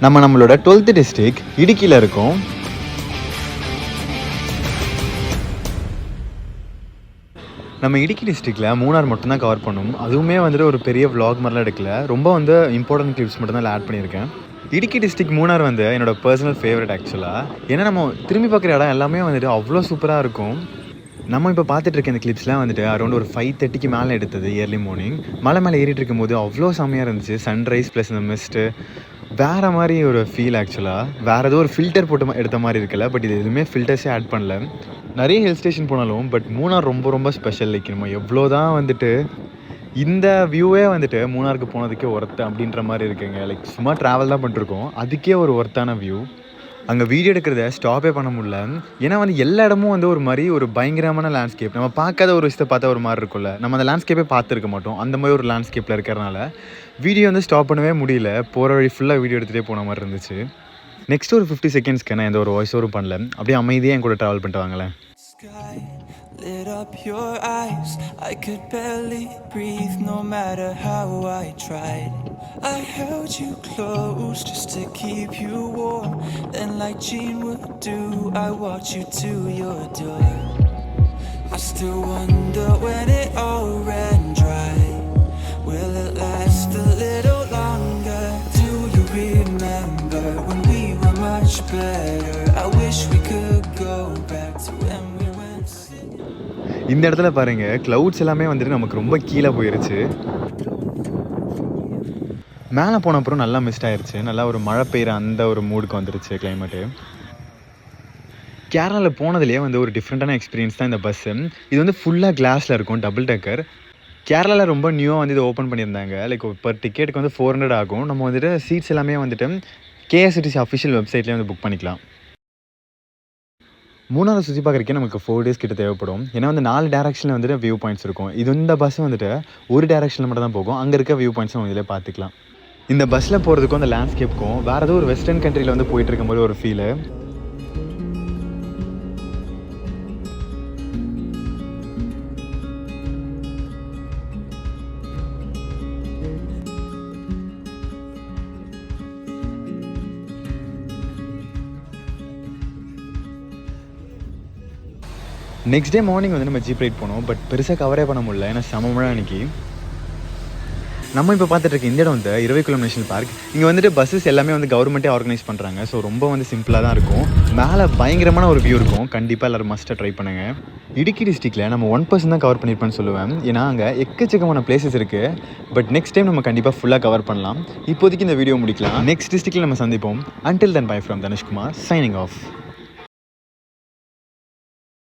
நம்மளோட 12th district இடுக்கியில் இருக்கும். நம்ம இடுக்கி டிஸ்ட்ரிக்டில் மூணார் மட்டும்தான் கவர் பண்ணணும். அதுவுமே வந்துட்டு ஒரு பெரிய விளாக் மாதிரிலாம் எடுக்கல. ரொம்ப இம்பார்ட்டன்ட் கிளிப்ஸ் மட்டும் தான் ஆட் பண்ணியிருக்கேன். இடுக்கி டிஸ்ட்ரிக்ட் மூணார் என்னோட பர்சனல் ஃபேவரட் ஆக்சுவலாக. ஏன்னா நம்ம திரும்பி பார்க்குற இடம் எல்லாமே அவ்வளோ சூப்பராக இருக்கும். நம்ம இப்போ பார்த்துட்டு இருக்க இந்த கிளிப்ஸ்லாம் அரௌண்ட் ஒரு 5:30க்கு மேலே எடுத்தது ஏர்லி மார்னிங். மலை மேலே ஏறிட்டு இருக்கும்போது அவ்வளோ செம்மையாக இருந்துச்சு. சன்ரைஸ் ப்ளஸ் இந்த மிஸ்ட்டு வேறு மாதிரி ஒரு ஃபீல் ஆக்சுவலாக. வேறு ஏதோ ஒரு ஃபில்டர் போட்டு எடுத்த மாதிரி இருக்குல்ல. பட் இது எதுவுமே ஃபில்டர்ஸே ஆட் பண்ணல. நிறைய ஹில் ஸ்டேஷன் போனாலும் பட் மூணார் ரொம்ப ரொம்ப ஸ்பெஷல். நம்ம எவ்வளோ தான் இந்த வியூவே மூணாருக்கு போனதுக்கே ஒர்த்து அப்படின்ற மாதிரி இருக்குங்க. சும்மா ட்ராவல் தான் பண்ணிட்டுருக்கோம், அதுக்கே ஒரு ஒர்த்தான வியூ. அங்கே வீடியோ எடுக்கிறத ஸ்டாப்பே பண்ண முடியல. ஏன்னா எல்லா இடமும் ஒரு மாதிரி ஒரு பயங்கரமான லேண்ட்ஸ்கேப். நம்ம பார்க்காத ஒரு விஷயத்தை பார்த்தா ஒரு மாதிரி இருக்கும்ல. நம்ம அந்த லேண்ட்ஸ்கேப்பே பார்த்துருக்க மாட்டோம். அந்த மாதிரி ஒரு லேண்ட்ஸ்கேப்பில் இருக்கிறனால வீடியோ ஸ்டாப் பண்ணவே முடியல. போகிற வழி ஃபுல்லாக வீடியோ எடுத்துகிட்டே போன மாதிரி இருந்துச்சு. நெக்ஸ்ட் ஒரு 50 செகண்ட்ஸ்க்கு நான் எந்த ஒரு வாய்ஸ் ஓவரும் பண்ணல. அப்படியே அமைதியாக என் கூட ட்ராவல் பண்ணிட்டு வாங்களேன். Lit up your eyes, I could barely breathe no matter how I tried. I held you close just to keep you warm. Then like Jean would do, I walked you to your door. I still wonder when it all ran dry. Will it last a little longer? Do you remember when we were much better? I wish we could go back to when we went. இந்த இடத்துல பாருங்கள், clouds எல்லாமே நமக்கு ரொம்ப கீழே போயிருச்சு. மேலே போன அப்புறம் நல்லா மிஸ்ட் ஆயிடுச்சு. நல்லா ஒரு மழை பெய்கிற அந்த ஒரு மூடுக்கு வந்துருச்சு கிளைமேட்டு. கேரளாவில் போனதுலேயே ஒரு டிஃப்ரெண்ட்டான எக்ஸ்பீரியன்ஸ் தான் இந்த பஸ்ஸு. இது ஃபுல்லாக கிளாஸில் இருக்கும், டபுள் டெக்கர். கேரளாவில் ரொம்ப நியூவாக இது ஓப்பன் பண்ணியிருந்தாங்க. பர் டிக்கெட்டுக்கு 400 ஆகும். நம்ம சீட்ஸ் எல்லாமே கேஎஸ்ஆர்டிசி அஃபிஷியல் வெப்சைட்லேயே புக் பண்ணிக்கலாம். மூணாவது சுற்றி பார்க்குறக்கே நமக்கு 4 days கிட்ட தேவைப்படும். ஏன்னா 4 டேரக்ஷனில் வியூ பாயிண்ட்ஸ் இருக்கும். இது இந்த பஸ் ஒரு டேரக்ஷனில் மட்டும் தான் போகும். அங்கே இருக்க வியூ பாயிண்ட்ஸும் நம்ம இதில் பார்த்துக்கலாம். இந்த பஸ்ஸில் போகிறதுக்கும் அந்த லேண்ட்ஸ்கேப்புக்கும் வேறு ஏதோ ஒரு வெஸ்டர்ன் கண்ட்ரியில் போயிட்டு இருக்கும்போது ஒரு ஃபீலு. நெக்ஸ்ட் டே மார்னிங் நம்ம ஜீப் ரைட் போனோம். பட் பெருசாக கவரே பண்ண முடியல, ஏன்னா செம மழை அன்றைக்கி. நம்ம இப்போ பார்த்துட்டு இருக்க இந்த இடம் இரவிக்குளம் நேஷனல் பார்க். இங்கே பஸ்ஸஸ் எல்லாமே கவர்மெண்ட்டே ஆர்கனைஸ் பண்ணுறாங்க. ஸோ ரொம்ப சிம்பிளாக தான் இருக்கும். மேலே பயங்கரமான ஒரு வியூ இருக்கும். கண்டிப்பாக எல்லோரும் மஸ்ட்டாக ட்ரை பண்ணுங்கள். இடுக்கி டிஸ்ட்ரிக்டில் நம்ம 1% தான் கவர் பண்ணியிருப்பேன்னு சொல்லுவேன். ஏன்னா அங்கே எக்கச்சக்கமான பிளேசஸ் இருக்குது. பட் நெக்ஸ்ட் டைம் நம்ம கண்டிப்பாக ஃபுல்லாக கவர் பண்ணலாம். இப்போதைக்கு இந்த வீடியோ முடிக்கலாம். நெக்ஸ்ட் டிஸ்ட்ரிக்டில் நம்ம சந்திப்போம். Until then, bye from Dhanushkumar, signing off.